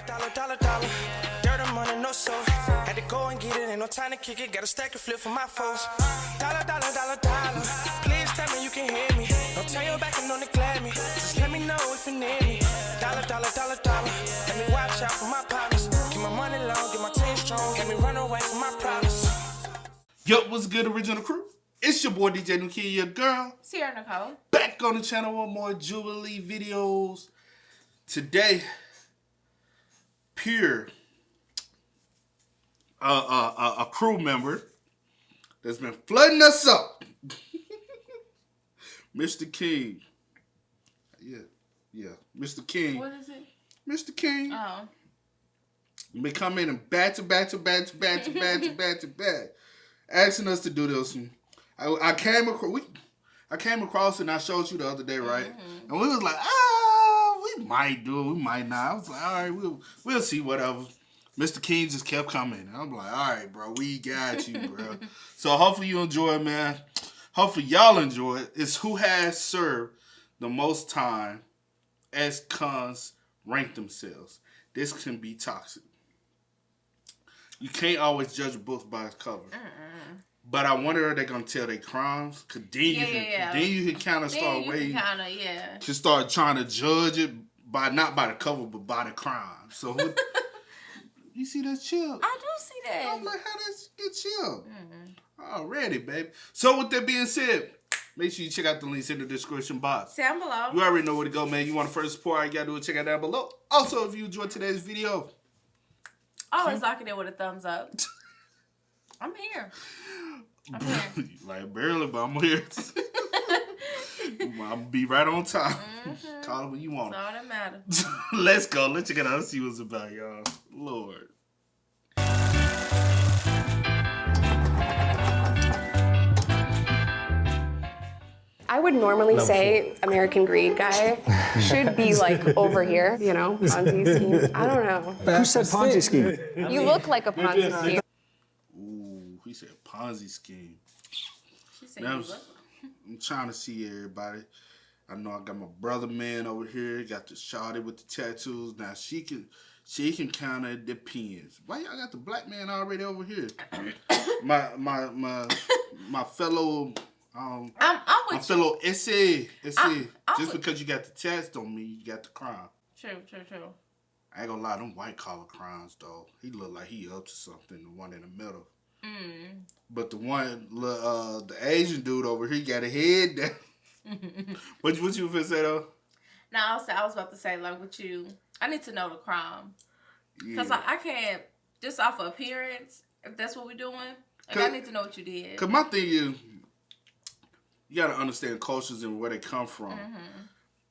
dollar. Dirt and money, no soul. Had to go and get it, ain't no time to kick it. Got a stack of flip for my foes. Dollar. Please tell me you can hear me. Don't turn your back and don't neglect me. Just let me know if you need me. Dollar. Let me watch out for my partners. Keep my money long, get my team strong. Let me run away from my problems. Yo, what's good, original crew? It's your boy DJ Nuki, your girl. Sierra Nicole. Back on the channel with more Jubilee videos. Today, Pure, a crew member that's been flooding us up. Mr. King. Yeah, Mr. King. What is it? Mr. King. Oh. Been coming in back to back, asking us to do this. I came across it and I showed you the other day, right? Mm-hmm. And we was like, we might do it, we might not. I was like, all right, we'll see, whatever. Mr. King just kept coming. And I'm like, all right, bro, we got you, bro. So hopefully you enjoy it, man. Hopefully y'all enjoy it. It's who has served the most time as cons rank themselves. This can be toxic. You can't always judge a book by its cover. But I wonder if they're going to tell their crimes. Because then you can kind of start waiting. To start trying to judge it not by the cover, but by the crime. So, you see that chill? I do see that. I'm like, how does it get chill? Already, baby. So, with that being said, make sure you check out the links in the description box. Down below. You already know where to go, man. You want to first support, all you got to do is check out down below. Also, if you enjoyed today's video, always locking it with a thumbs up. I'm here. Like barely, but I'm here. I'm gonna be right on time. Call it when you want. That's all that matters. Let's go. Let's check it out. Let's see what's about, y'all. Lord. I would normally say American Greed guy should be like over here, you know, Ponzi scheme. I don't know. Who said Ponzi scheme? You look like a Ponzi scheme. Ooh, he said Ponzi scheme. She said you look. I'm trying to see everybody. I know I got my brother man over here. Got the shawty with the tattoos. Now she can kind of depends. Why y'all got the black man already over here? my fellow. I'm with my fellow essay. Just because you got the tats don't mean you got the crime. True. I ain't gonna lie, them white collar crimes though. He look like he up to something. The one in the middle. But the one, the Asian dude over here got a head down. What you finna say though? No, I was about to say like with you. I need to know the crime because I can't just off of appearance. If that's what we're doing, like I need to know what you did. Cause my thing is, you gotta understand cultures and where they come from.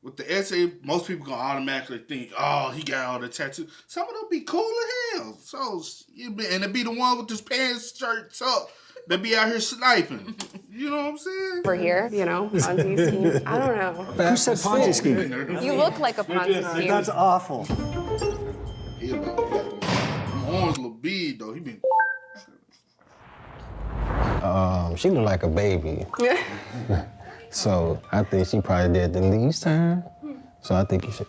With the essay, most people gonna automatically think, oh, he got all the tattoos. Some of them be cool as hell. So, and they be the one with his pants shirts up that be out here sniping. You know what I'm saying? Over here, you know, Ponzi scheme. I don't know. Who said Ponzi scheme? You look like a Ponzi scheme. That's awful. He about orange little bead though. He been. She look like a baby. So I think she probably did the least time. So I think you should.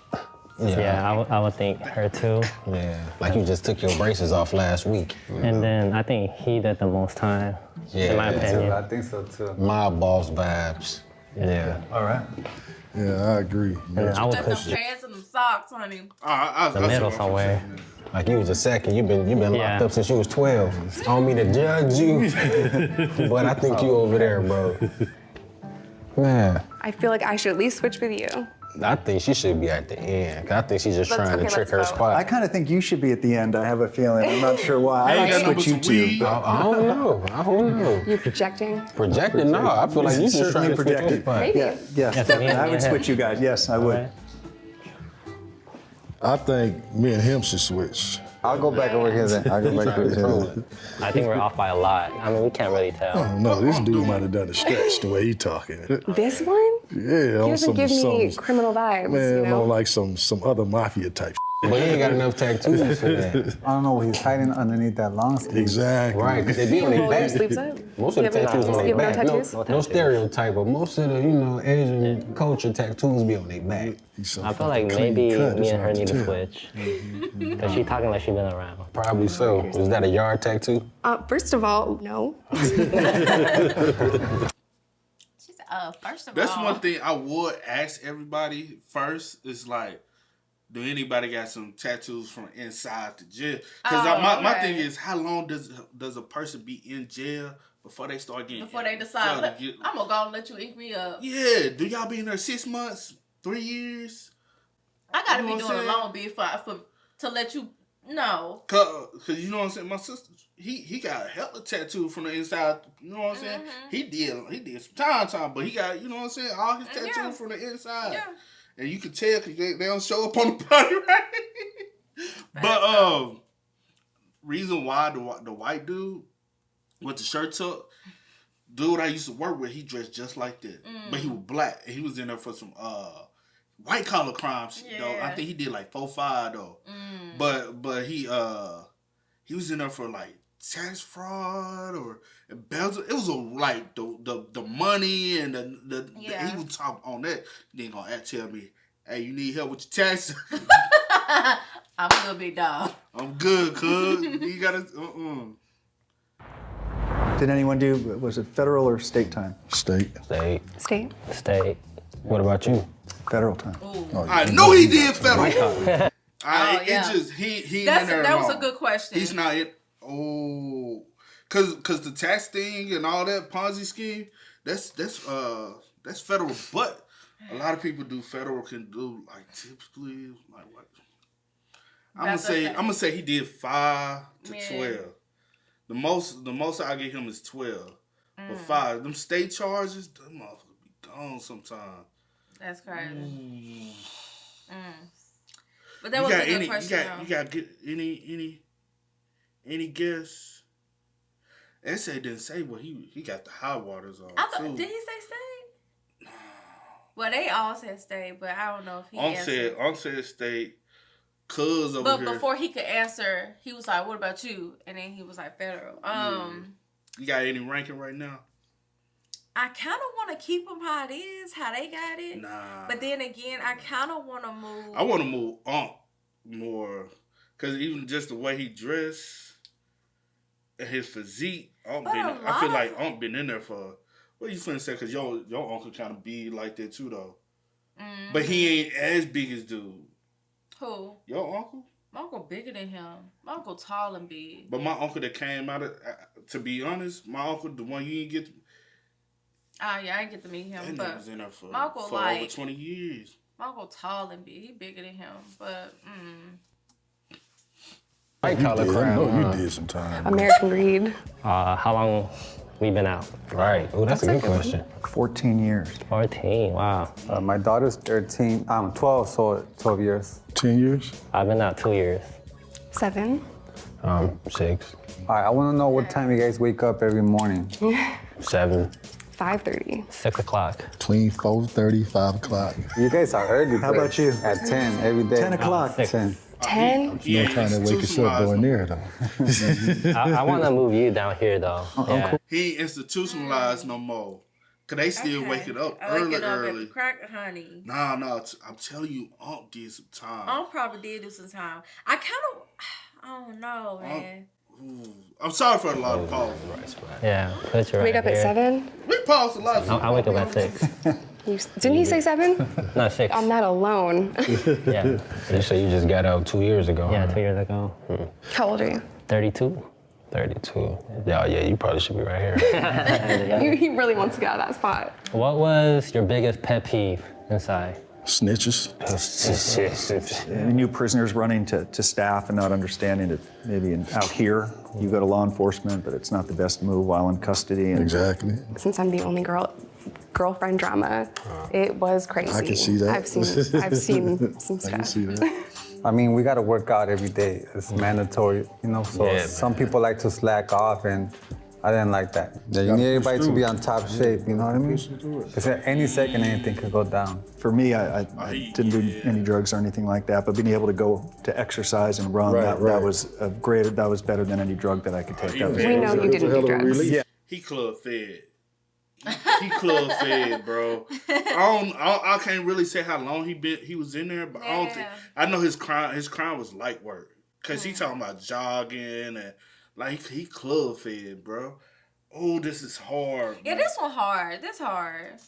Yeah, I would think her too. Yeah, like you just took your braces off last week. And then I think he did the most time, in my opinion. I think so too. Mob boss vibes. Yeah. All right. Yeah, I agree. And I would Put put them pants and them socks, honey. the middle somewhere. Like you was a second. You've been locked up since you was 12. I don't mean to judge you, but I think you over there, bro. Man. I feel like I should at least switch with you. I think she should be at the end. 'Cause I think she's just trying to trick her let's go. spot. I kind of think you should be at the end. I have a feeling. I'm not sure why. Hey, I you got would switch you number two two. I don't know. You're projecting? Projecting? No, I feel like you just trying to switch your spot. Maybe. Yeah, Yes, me and I would him. switch you guys. Yes, I would. I think me and him should switch. I'll go back over here then. I'll go back over here. I think we're off by a lot. I mean, we can't really tell. Oh, no, this dude might have done a stretch the way he talking. This one? Yeah, He doesn't give me criminal vibes, man, you know? on like some other mafia type. But he ain't got enough tattoos for that. I don't know what he's hiding underneath that long sleeve. Exactly. Right, because they be on their Roll your sleeves back. up. Most of the You have tattoos no- on you their have back. no tattoos? No stereotype, but most of the, Asian culture tattoos be on their back. He's so I feel fucking like clean maybe cut, me it's and her hard need to tell. switch. Because she talking like she been around. Probably so. Is that a yard tattoo? First of all, no. She said, first of That's all. one thing I would ask everybody first. Is like, do anybody got some tattoos from inside the jail? Because my thing is, how long does a person be in jail before they start getting? Before they decide, I'm going to go and let you ink me up. Yeah, do y'all be in there 6 months, 3 years? I got to You know be what I'm doing a saying? long bid to let you know. Cause you know what I'm saying? My sister, he got hella tattoo from the inside. You know what I'm saying? He did some time, but he got, you know what I'm saying? All his tattoos from the inside. Yeah. And you can tell because they don't show up on the body, right? But reason why the white dude with the shirt tuck, dude I used to work with, he dressed just like that. But he was black. And he was in there for some white collar crimes though. I think he did like 4-5 though. But he was in there for like tax fraud or embezzle. It was like the money and the he was talking on that. He ain't gonna tell me, hey, you need help with your taxes? I'm a little big dog. I'm good, cuz. You gotta Did anyone do, was it federal or state time? State. State. What about you? Federal time. Oh, I knew he did federal. yeah. It just he in there That was long. a good question. He's not in. Oh, cause the tax thing and all that Ponzi scheme, that's federal. But a lot of people do federal can do like typically like what? I'm gonna say he did 5 to 12. The most I get him is 12. But 5. Them state charges, them motherfuckers be gone sometime. That's crazy. But that was a good question. You got any guess? Essay didn't say what he got the high waters on. Did he say state? Well, they all said state, but I don't know if he answered. Unc said state. Cuz over here. But before he could answer, he was like, "What about you?" And then he was like, "Federal." You got any ranking right now? I kind of want to keep them how it is, how they got it. Nah. But then again, I kind of want to move. I want to move Unc more, cause even just the way he dressed, and his physique, I feel like Unc been in there for. What you finna say? Cause your uncle kind of be like that too, though. But he ain't as big as dude. Who? Your uncle? My uncle bigger than him. My uncle tall and big. But my uncle that came out of, to be honest, my uncle, the one you didn't get. Oh yeah, I didn't get to meet him. That But nigga was in there for over 20 years. My uncle tall and big. He bigger than him. But White collar I crime. know you did some time. American Greed. How long we been out? Right. Oh, that's a good question. 14 years. 14, wow. My daughter's 13. I'm 12, so 12 years. 10 years? I've been out 2 years. 7. 6, All right, I want to know what time you guys wake up every morning. 7. 5:30. 6 o'clock. Between 4:30, 5 o'clock. You guys are early. How about you? At 10 every day. 10 o'clock. 10. 10. You know, trying to wake us up going there, though. I want to move you down here, though. Yeah. He ain't institutionalized no more. Cause they still waking up I wake it up early. at the crack, honey. Nah, I'm telling you, Unc did some time. I probably did do some time. I don't know, man. I'm sorry for a lot of pause. Yeah, put you right Wake up at here. 7. We paused a lot. I wake up at 6. Didn't he say 7? Not 6. I'm not alone. Yeah. You say you just got out 2 years ago. Yeah, huh? 2 years ago. How old are you? 32. 32. Yeah, you probably should be right here. He really wants to get out of that spot. What was your biggest pet peeve inside? Snitches. New prisoners running to staff and not understanding that maybe out here you go to law enforcement, but it's not the best move while in custody. And Exactly. Since I'm the only girlfriend drama, it was crazy. I can see that. I've seen some I stuff. can see that. I mean, we got to work out every day. It's mandatory, So Yeah, some people like to slack off and I didn't like that. Yeah, you need everybody to be on top shape, you know what I mean? Because at any second, anything could go down. For me, I didn't do any drugs or anything like that, but being able to go to exercise and run, that was that was better than any drug that I could take. We know you didn't do drugs. Yeah. He club fed. He club fed, bro. I can't really say how long he was in there, but I know his crime was light work. Cause he talking about jogging and like he club fed, bro. Oh, this is hard. Yeah, this one hard. This hard.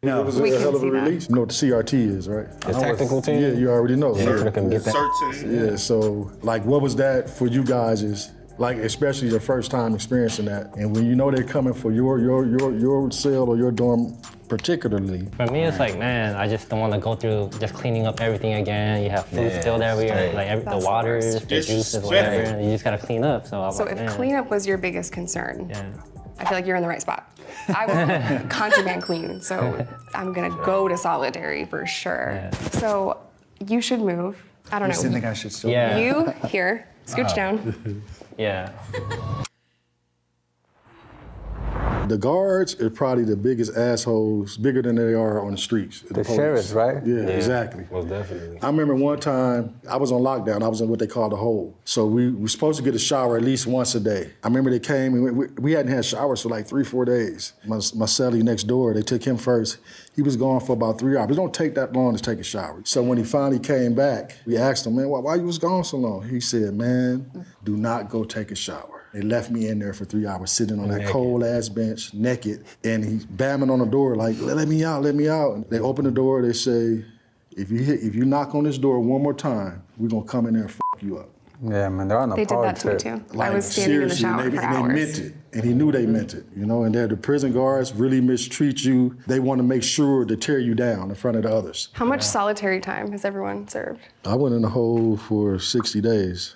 No, it was a hell of a release. You know what the CRT is, right? The technical team? Yeah, you already know. Yeah, so like what was that for you guys is like especially your first time experiencing that. And when you know they're coming for your cell or your dorm particularly. For me, it's like, man, I just don't want to go through just cleaning up everything again. You have food still there, the waters, the juices, whatever, and you just gotta clean up. So if cleanup was your biggest concern, yeah. I feel like you're in the right spot. I was contraband queen, so I'm gonna go to solitary for sure. Yeah. So you should move. I don't know. You think I should still? Yeah. You here, scooch down. Yeah. The guards are probably the biggest assholes, bigger than they are on the streets. The sheriffs, right? Yeah, exactly. Most definitely. I remember one time, I was on lockdown. I was in what they call the hole. So we were supposed to get a shower at least once a day. I remember they came, and we hadn't had showers for like 3-4 days. My cellie next door, they took him first. He was gone for about 3 hours. It don't take that long to take a shower. So when he finally came back, we asked him, man, why you was gone so long? He said, man, do not go take a shower. They left me in there for 3 hours, sitting on that cold-ass bench, naked, and he's bamming on the door like, let me out, let me out. And they open the door, they say, if you knock on this door one more time, we're gonna come in there and fuck you up. Yeah, man, they're on the They did that to me too. Like, I was standing in the shower for and hours. they meant it, and he knew they meant it, you know, and the prison guards really mistreat you. They want to make sure to tear you down in front of the others. How much solitary time has everyone served? I went in the hole for 60 days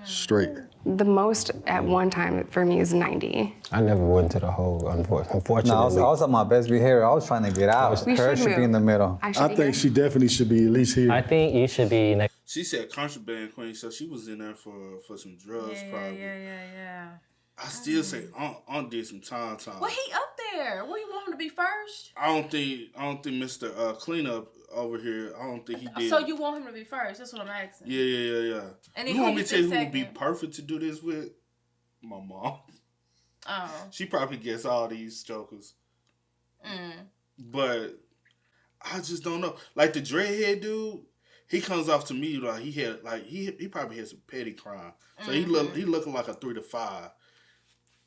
straight. The most at one time for me is 90. I never went to the hole, unfortunately. No, I was on my best behavior. I was trying to get out. Her should be in the middle. I think she definitely should be at least here. I think you should be next. She said contraband queen, so she was in there for some drugs, probably. Yeah. I still say Aunt did some time. Well, he up there. What, you want him to be first? I don't think Mr. Cleanup over here, I don't think he did. So you want him to be first? That's what I'm asking. Yeah. And you want me to tell you who would be perfect to do this with? My mom. Oh. She probably gets all these jokers. But I just don't know. Like the dreadhead dude, he comes off to me like he probably had some petty crime. So he looking like a 3 to 5.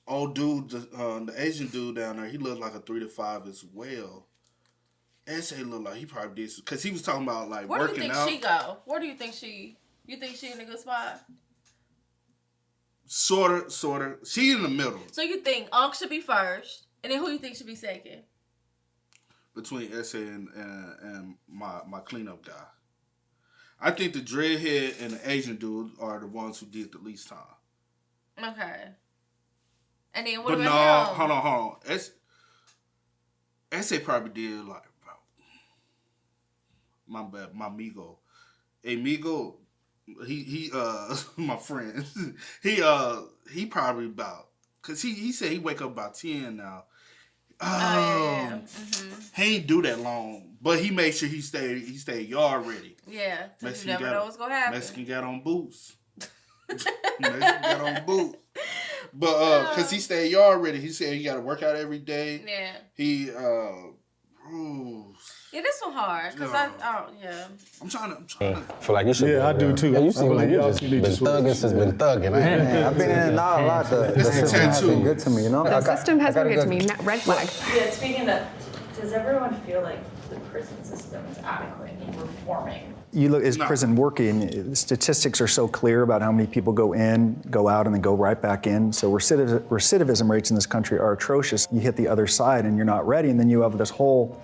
Old dude, the Asian dude down there, he looked like a 3 to 5 as well. S.A. looked like he probably did, because he was talking about like Where working out. Where do you think she go? Where do you think she? You think she in a good spot? Sorta. She in the middle. So you think Unc should be first, and then who you think should be second? Between S.A. and my cleanup guy. I think the dreadhead and the Asian dude are the ones who did the least time. Okay. And then what but about him? Hold on. S.A. probably did like my bad, my Migo. Hey Migo, he my friend. he probably about, cause he said he wake up about 10 now. He ain't do that long, but he made sure he stayed yard ready. Yeah, because you never know what's gonna happen. Mexican got on boots. But cause he stayed yard ready. He said he got to work out every day. Yeah. He Yeah, this one hard because I'm trying to. Feel like you should. Yeah, I do too. Yeah, you seem like you y'all just need been to switch. thugging since been thugging. I've been in and out a lot. The system has been good to me, you know? The system has been good to me. Red flag. Yeah, speaking of, does everyone feel like the prison system is adequate in reforming? You look, is prison working? Statistics are so clear about how many people go in, go out, and then go right back in. So recidivism rates in this country are atrocious. You hit the other side and you're not ready, and then you have this whole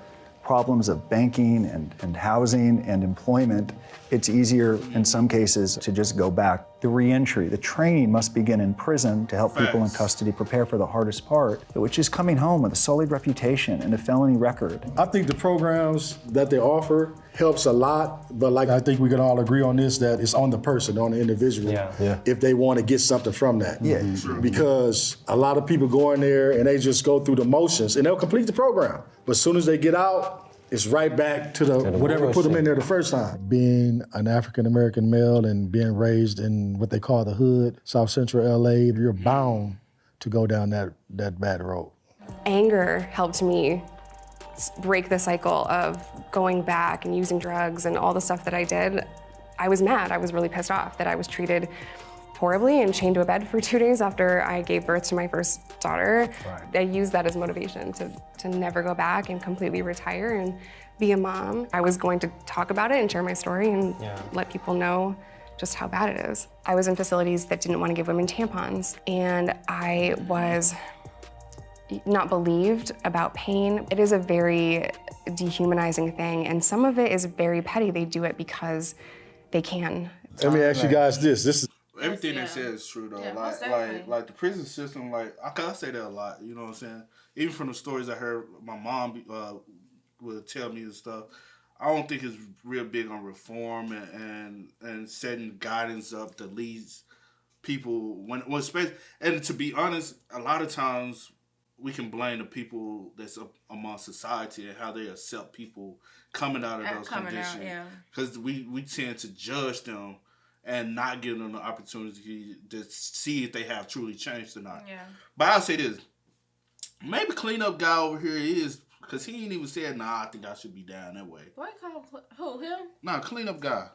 problems of banking and housing and employment, it's easier in some cases to just go back. The reentry, the training must begin in prison to help people in custody prepare for the hardest part, which is coming home with a sullied reputation and a felony record. I think the programs that they offer helps a lot, but like I think we can all agree on this, that it's on the person, on the individual, if they want to get something from that. Yeah. Because a lot of people go in there and they just go through the motions and they'll complete the program. But as soon as they get out, it's right back to the whatever put them in there the first time. Being an African-American male and being raised in what they call the hood, South Central LA, you're bound to go down that bad road. Anger helped me break the cycle of going back and using drugs and all the stuff that I did. I was mad. I was really pissed off that I was treated horribly and chained to a bed for 2 days after I gave birth to my first daughter. Right. I used that as motivation to never go back and completely retire and be a mom. I was going to talk about it and share my story and let people know just how bad it is. I was in facilities that didn't want to give women tampons, and I was not believed about pain. It is a very dehumanizing thing, and some of it is very petty. They do it because they can. Let me ask you guys this. This is everything they said is true though. Like the prison system, like I say that a lot, you know what I'm saying? Even from the stories I heard my mom would tell me and stuff, I don't think it's real big on reform and setting guidance up that leads people especially, and to be honest, a lot of times we can blame the people that's up among society and how they accept people coming out of those conditions. Because we tend to judge them and not give them the opportunity to see if they have truly changed or not. Yeah. But I'll say this. Maybe cleanup guy over here is, because he ain't even said, nah, I think I should be down that way. Why you call him, who, him? Nah, cleanup guy.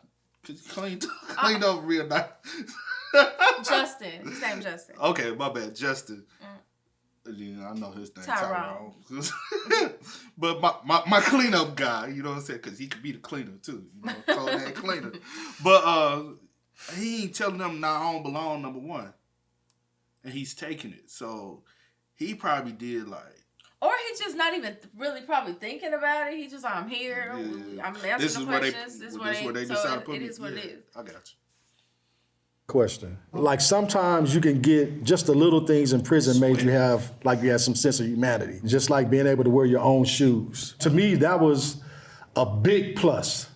Cause he cleaned up real nice. Justin. His name Justin. Okay, my bad. Justin. Yeah, I know his name. Tyrone. But my cleanup guy, you know what I'm saying? Because he could be the cleaner too. You know, cold head cleaner. But he ain't telling them, nah, I don't belong, number one. And he's taking it. So he probably did like. Or he's just not even really probably thinking about it. He just, I'm here. Yeah. I'm answering the questions. This is where they decide to put me. It is what it is. I got you. Question. Like sometimes you can get just the little things in prison made you have, like you had some sense of humanity. Just like being able to wear your own shoes. To me, that was a big plus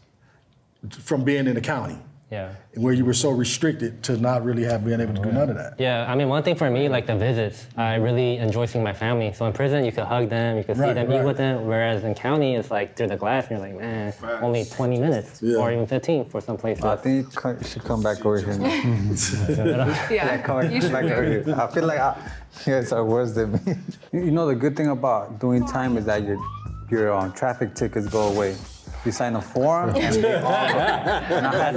from being in the county. Yeah. Where you were so restricted to not really being able to do none of that. Yeah, I mean, one thing for me, like the visits, I really enjoy seeing my family. So in prison, you could hug them, you could see them, eat with them. Whereas in county, it's like through the glass, and you're like, man, only 20 minutes or even 15 for some places. I think you should come back over here. Come back over here. I feel like you guys are worse than me. You know, the good thing about doing time is that your traffic tickets go away. You sign a form, and they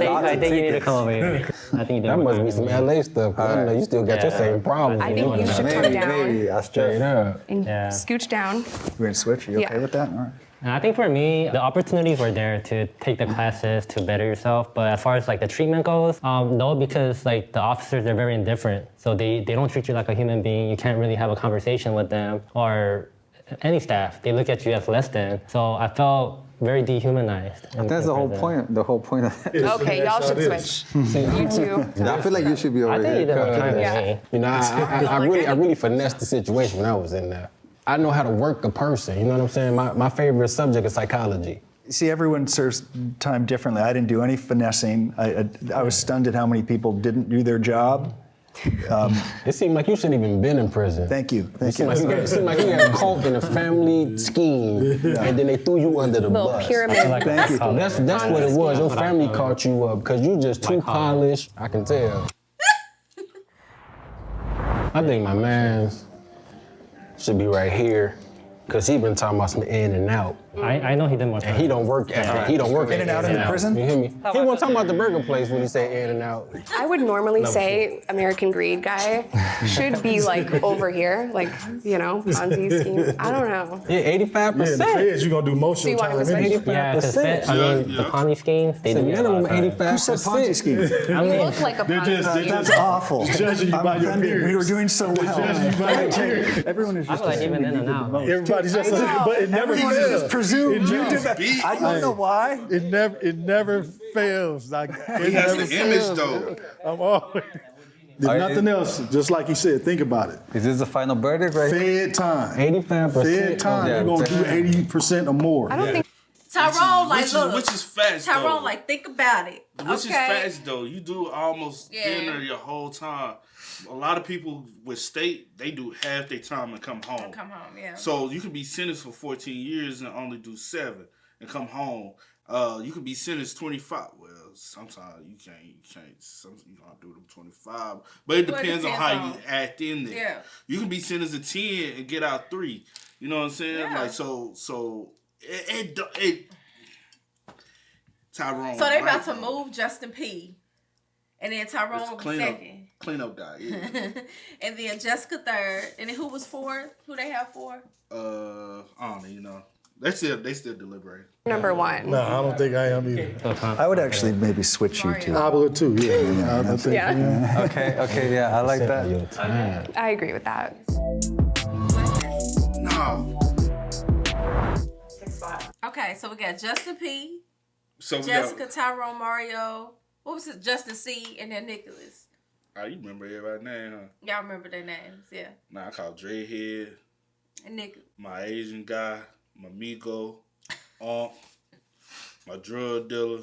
all I think you need to come over here. I think that must be some LA stuff. I know you still got your same problem. I think you should come down and scooch down. We're gonna switch. Are you okay with that? All right. I think for me, the opportunities were there to take the classes to better yourself. But as far as like the treatment goes, no, because like the officers, they're very indifferent. So they don't treat you like a human being. You can't really have a conversation with them or any staff. They look at you as less than. So I felt very dehumanized. That's the whole point. The whole point of it. Okay, y'all should switch. You two. I feel like you should be over here. I think you did more time than me. You know, I really finessed the situation when I was in there. I know how to work a person. You know what I'm saying? My favorite subject is psychology. See, everyone serves time differently. I didn't do any finessing. I was stunned at how many people didn't do their job. It seemed like you shouldn't even been in prison. Thank you. It seemed like you got caught in a family scheme, and then they threw you under the bus. Pyramid. Thank you. That's what it was. Your family caught you up because you just too polished. I can tell. I think my man should be right here, because he been talking about some in and out. I know he did more time. And he don't work at he don't work in and out in the prison. You hear me? He wasn't talking about the burger place when he said in and out. I would normally say American Greed guy should be like over here, like, you know, Ponzi scheme. I don't know. Yeah, 85%. Yeah, the feds, you're gonna do most of the time. 85%. Yeah, the Ponzi schemes, they do minimum 85%. Who said Ponzi scheme? You look like a Ponzi scheme. That's awful. Judging you by your peers. We were doing so well. Everyone is I just feel like even in and out. Everybody's just, but it never Everyone is just presumed you never- did that. Beat. I don't know why. It never fails. Like, He has the image though. I'm always. If nothing else, just like he said, think about it. Is this the final verdict right here? Fed time. 85%. Fed time. Yeah, You're gonna do 80% or more. I don't think Tyrone, like, look. Which is fast though. Tyrone, like, think about it. Which is fast though. You do almost dinner your whole time. A lot of people with state, they do half their time and come home. Yeah. So you can be sentenced for 14 years and only do 7 and come home. You could be sentenced 25. Well, sometimes you can't. Sometimes you gonna do them 25. But it depends on how you act in there. Yeah. You can be sentenced to 10 and get out 3. You know what I'm saying? Yeah. Like so it Tyrone. So they about right, to move Justin P. And then Tyrone will be second. Cleanup guy, yeah. And then Jessica third. And then who was fourth? Who they have fourth? I don't even know. They still deliberating. number one. No, I don't think I am either. I would actually maybe switch you two. I would too, yeah. I think, Yeah. Okay, yeah, I like that. I agree with that. No. 6 spots. Okay, so we got Justin P, So we Jessica, Tyrone, Mario. What was it? Justin C, and then Nicholas. you remember everybody's name, huh? Y'all remember their names, yeah. Nah, I call Dreadhead, And Nicholas. my Asian guy, my Migo, my drug dealer,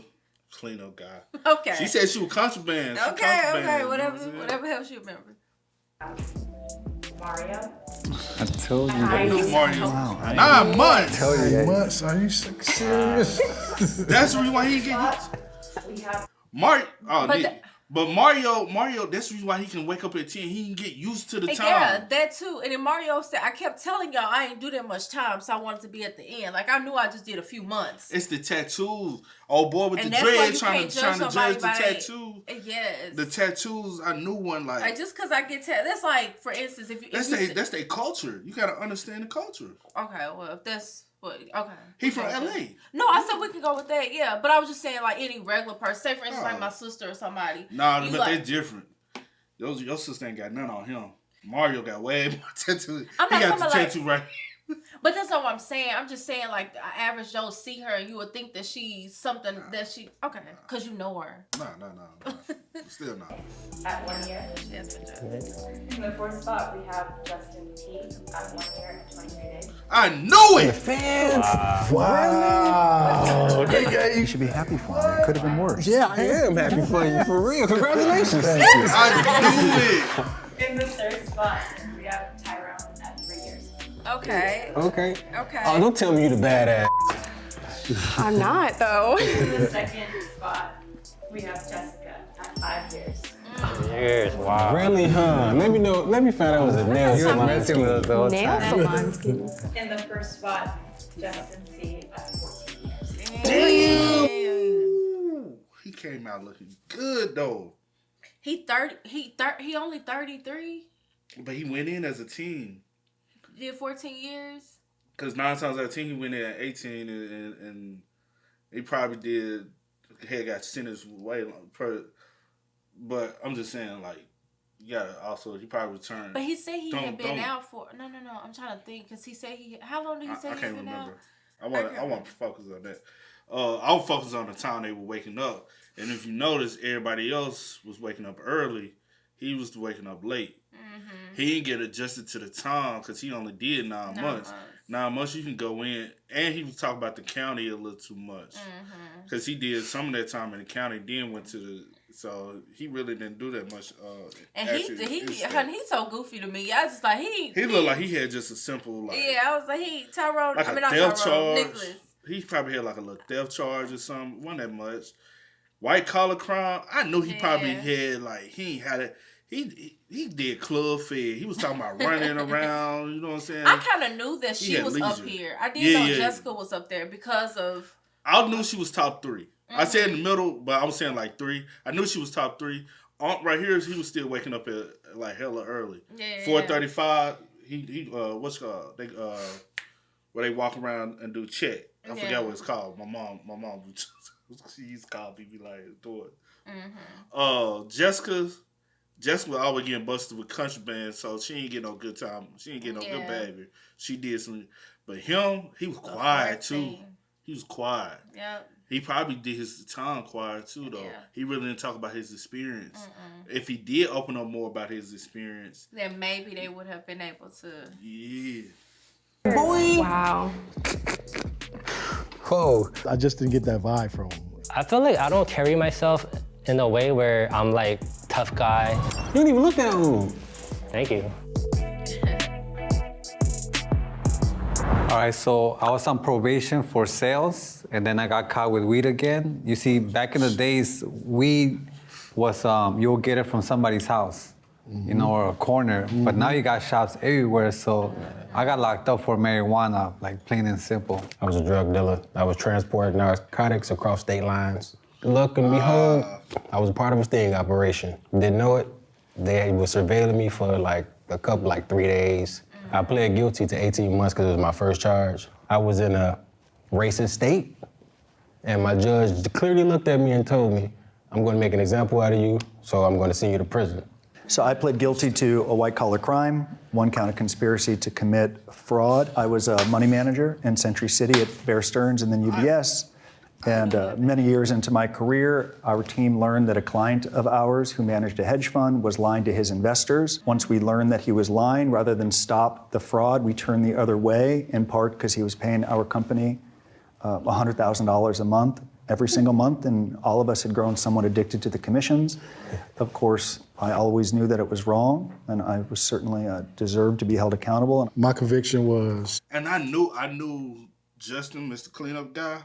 cleanup guy. Okay. She said she was contraband. She Okay, contraband, whatever helps you remember. Mario. I told you. I knew Mario. Wow. 9 months. 9 months? Are you serious? That's the reason why he can get We have Mario. Oh, But but Mario. That's the reason why he can wake up at 10. He can get used to the time. Yeah, that too. And then Mario said, I kept telling y'all I ain't do that much time, so I wanted to be at the end. Like, I knew I just did a few months. It's the tattoos. Oh boy, with And the that's why dread you trying can't to judge judge somebody the by that. tattoo. Yes. The tattoos, I knew one Like, just because I get that's like, for instance, if you... that's their culture. You gotta understand the culture. Okay, well, if that's... Okay. He from LA. No, I said we can go with that, yeah. But I was just saying, like, any regular person. Say, for instance, like my sister or somebody. Nah, You but like- they're different. Your sister ain't got none on him. Mario got way more tattoos. I'm He not got the talking tattoo right. But that's not what I'm saying. I'm just saying, like, the average Joe see her and you would think that she's something that she... Okay, because you know her. No. Still not. at 1 year. She has been judged. In the 4th spot, we have Justin P at 1 year and 23 days. I knew it! Wow. You should be happy for him. It could have been worse. Yeah, I am happy for you, for real. Congratulations. I knew it! In the 3rd spot, we have Tyrone at 3 years. Okay. Okay. Okay. Oh, don't tell me you the badass. I'm not, though. In the 2nd spot, we have Jessica at 5 years. Years, wow. Really, huh? Let me find out it was a nail. You were messing with us the whole Nail time. salon scheme. In the 1st spot, Justin C at 14 years. Damn! He came out looking good though. He only 33. But he went in as a teen. Did 14 years. Because 9 times out of 10, he went in at 18 and he probably got sentenced way long. But I'm just saying, like, you gotta also, he probably returned. But he said he had been out for... No. I'm trying to think. Because he said how long did he say I he can't been remember. out? I want to focus on that. I was focused on the time they were waking up. And if you notice, everybody else was waking up early. He was waking up late. Mm-hmm. He didn't get adjusted to the time because he only did 9 months. 9 months you can go in. And he was talking about the county a little too much. Because he did some of that time in the county, then went to the... So he really didn't do that much. And he's so goofy to me. I was just like, he looked like he had just a simple, like... Yeah, I was like, Tyrone... Like not theft Tyrone, charge. Nicholas. He probably had like a little theft charge or something. Wasn't that much. White collar crime. I knew he probably had like he had it. He did club fed. He was talking about running around. You know what I'm saying? I kind of knew that she was up here. I didn't know Jessica was up there because of. I knew she was top 3. I said in the middle, but I was saying like 3. I knew she was top 3. Right here, he was still waking up at like hella early. 4:35. He what's it called? They where they walk around and do check. I forgot what it's called. My mom she used to call me like do it. Jessica Jessica was always getting busted with country bands, so she ain't get no good time. She ain't get no good behavior. She did some, but him, he was quiet too. He was quiet. Yep. He probably did his time quiet too, though. Yeah. He really didn't talk about his experience. If he did open up more about his experience, then maybe they would have been able to. Yeah. Boy. Wow. Whoa. I just didn't get that vibe from him. I feel like I don't carry myself in a way where I'm like tough guy. You didn't even look that old. Thank you. All right, so I was on probation for sales, and then I got caught with weed again. You see, back in the days, weed was, you'll get it from somebody's house, you know, or a corner. But now you got shops everywhere, so I got locked up for marijuana, like plain and simple. I was a drug dealer. I was transporting narcotics across state lines. Luck and behold, I was a part of a sting operation. Didn't know it. They were surveilling me for like 3 days. I pled guilty to 18 months because it was my first charge. I was in a racist state, and my judge clearly looked at me and told me, I'm going to make an example out of you, so I'm going to send you to prison. So I pled guilty to a white-collar crime, 1 count of conspiracy to commit fraud. I was a money manager in Century City at Bear Stearns and then UBS. And many years into my career, our team learned that a client of ours who managed a hedge fund was lying to his investors. Once we learned that he was lying, rather than stop the fraud, we turned the other way, in part because he was paying our company $100,000 a month, every single month, and all of us had grown somewhat addicted to the commissions. Of course, I always knew that it was wrong, and I was certainly deserved to be held accountable. My conviction was... And I knew Justin, Mr. Cleanup guy,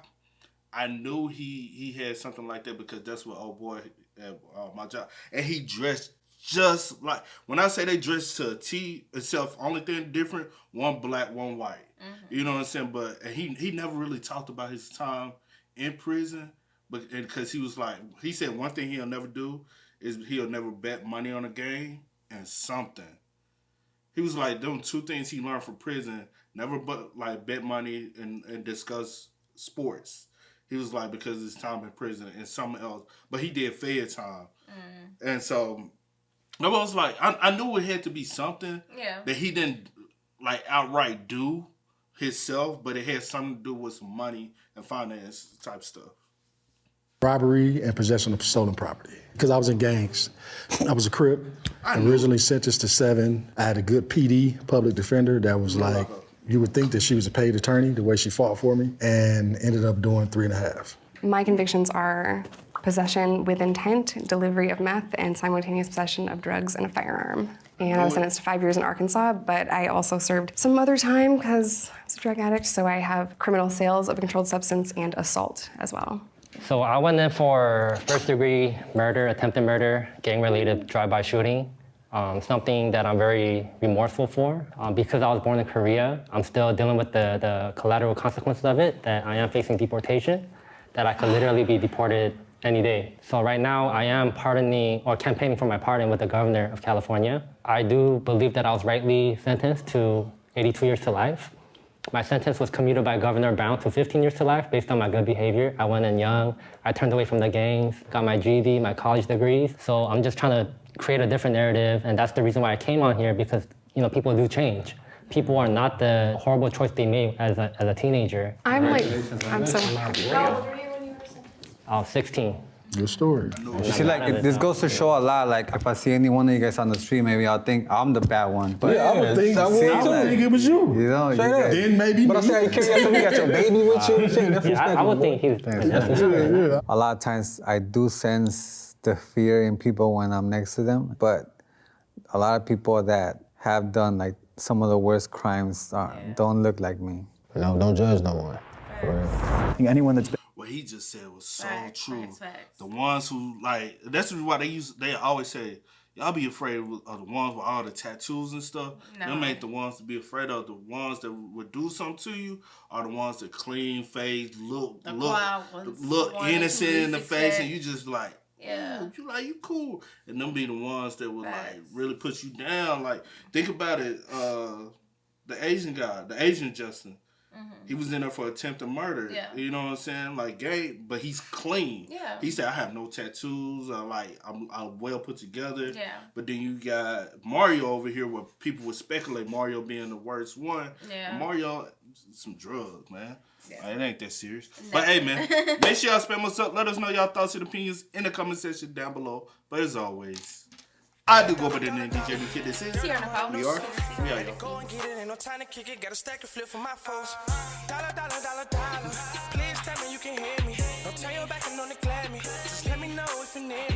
I knew he had something like that because that's what old boy at my job. And he dressed just like, when I say they dressed to a T itself, only thing different, one black, one white. You know what I'm saying? But he never really talked about his time in prison, but because he was like, he said one thing he'll never do is he'll never bet money on a game and something. He was like, them 2 things he learned from prison, never bet money and discuss sports. He was like, because his time in prison and something else. But he did fair time. And so I was like, I knew it had to be something that he didn't like outright do himself, but it had something to do with some money and finance type stuff. Robbery and possession of stolen property. Because I was in gangs. I was a Crip, originally sentenced to 7. I had a good PD, public defender, that was like, you would think that she was a paid attorney, the way she fought for me, and ended up doing 3.5. My convictions are possession with intent, delivery of meth, and simultaneous possession of drugs and a firearm. And I was sentenced to 5 years in Arkansas, but I also served some other time because I was a drug addict, so I have criminal sales of a controlled substance and assault as well. So I went in for first-degree murder, attempted murder, gang-related drive-by shooting. Something that I'm very remorseful for. Because I was born in Korea, I'm still dealing with the collateral consequences of it, that I am facing deportation, that I could literally be deported any day. So right now, I am pardoning or campaigning for my pardon with the governor of California. I do believe that I was rightly sentenced to 82 years to life. My sentence was commuted by Governor Brown to 15 years to life based on my good behavior. I went in young, I turned away from the gangs, got my GED, my college degrees. So I'm just trying to create a different narrative, and that's the reason why I came on here, because people do change. People are not the horrible choice they made as a teenager. I'm so... How old were you when you were sentenced? I was 16. Good story. You see, like, this goes to show a lot. Like, if I see any one of you guys on the street, maybe I'll think I'm the bad one. But I would think it was you. You know, you guys, Then maybe But I say, you got your baby with you. I would think he's... a lot of times I do sense the fear in people when I'm next to them, but a lot of people that have done like some of the worst crimes don't look like me. No, don't judge no one. I think anyone that's been... What he just said was so true. Facts. The ones who like, that's why they always say, y'all be afraid of the ones with all the tattoos and stuff. No. Them ain't the ones to be afraid of. The ones that would do something to you are the ones that clean face, look innocent in the face, and you just like, yeah, you like, you cool. And them be the ones that would like really put you down. Like, think about it, the Asian guy, the Asian Justin. He was in there for attempted murder. Yeah. You know what I'm saying? Like gay, but he's clean. Yeah. He said, I have no tattoos. I'm well put together. Yeah. But then you got Mario over here where people would speculate Mario being the worst one. Yeah. Mario, some drugs, man. Yeah. It ain't that serious. But hey, man, make sure y'all spam us up. Let us know y'all thoughts and opinions in the comment section down below. But as always, I do go by the name DJ New Kid. This is Here, Nicole. We are Go y'all. and get it, ain't no time to kick it. Got a stack and flip for my foes. Dollar, dollar, dollar, dollar. Please tell me you can hear me. Don't turn your back and don't neglect me. Just let me know if you need me.